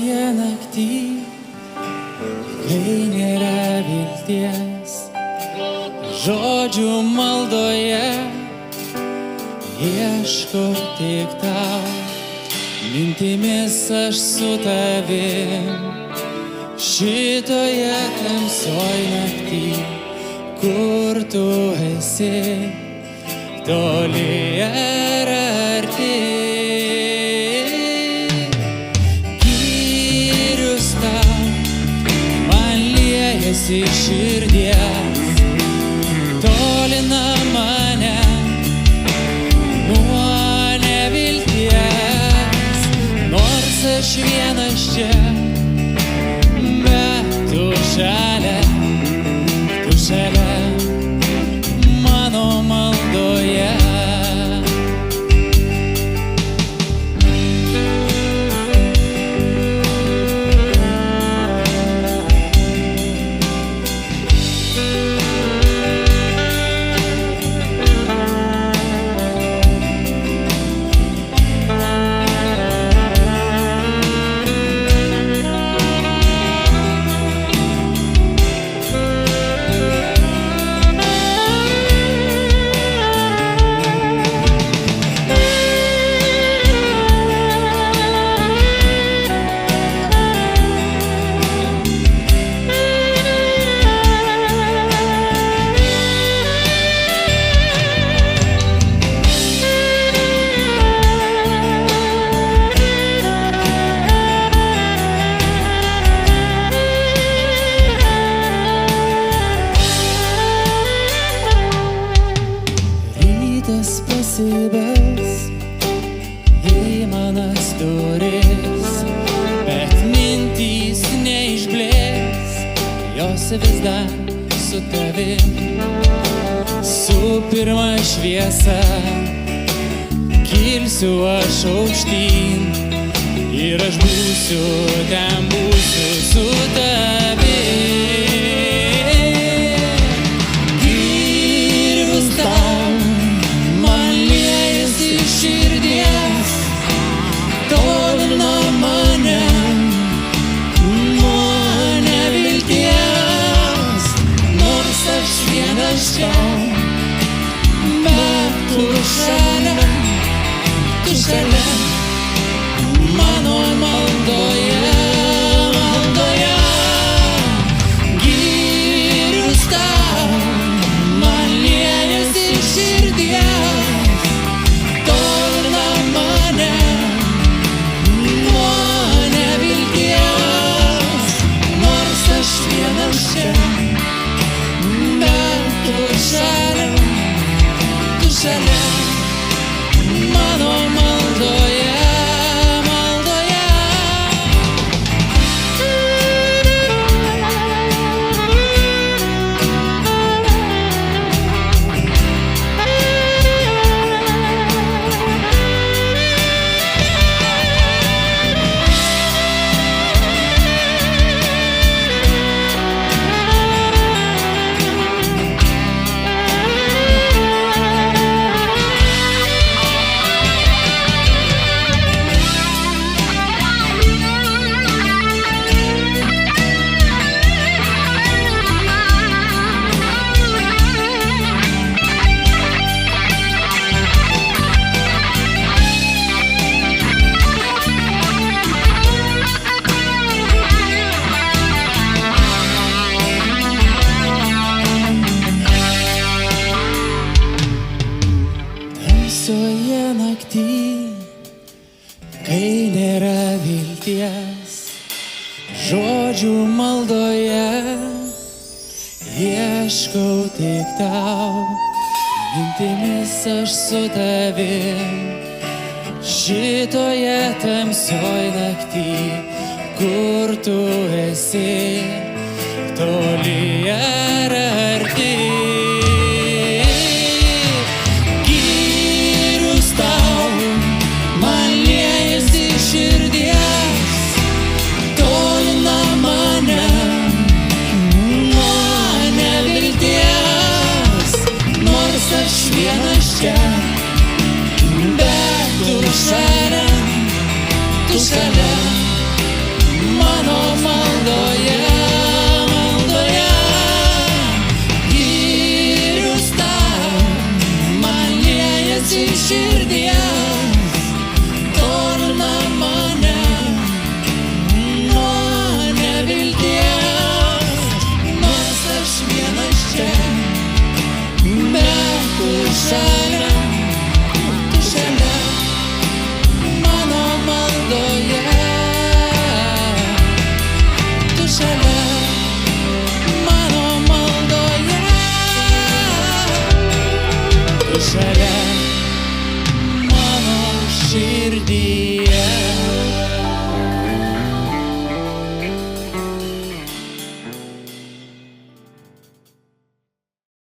Tamsioje naktį, kai nėra vilties, žodžių maldoje ieškau tik tau. Mintimis aš su tavim, šitoje tamsioj naktį, kur tu esi, toli ar arti. Gyrius tau, man liejasi širdies, tolina mane nuo nevilties. Nors aš vienas čia, bet tu šalia mano maldoje. Pasibels į manas duris, bet mintys neišblės, jos vis dar su tavim. Su pirma šviesa kilsiu aš aukštyn ir aš būsiu ten, būsiu su tavim. Bet tu šalia mano maldoje, maldoje. Gyrius tau, man liejasi širdies, tolina mane nuo nevilties. Nors aš vienas čia, tu šalia mano maldoje, maldoje. Tamsioje naktį, kai nėra vilties, žodžių maldoje ieškau tik tau. Mintimis aš su tavim, šitoje tamsioj naktį, kur tu esi, toli ar arti. Vienas čia, bet tu šalia šalia.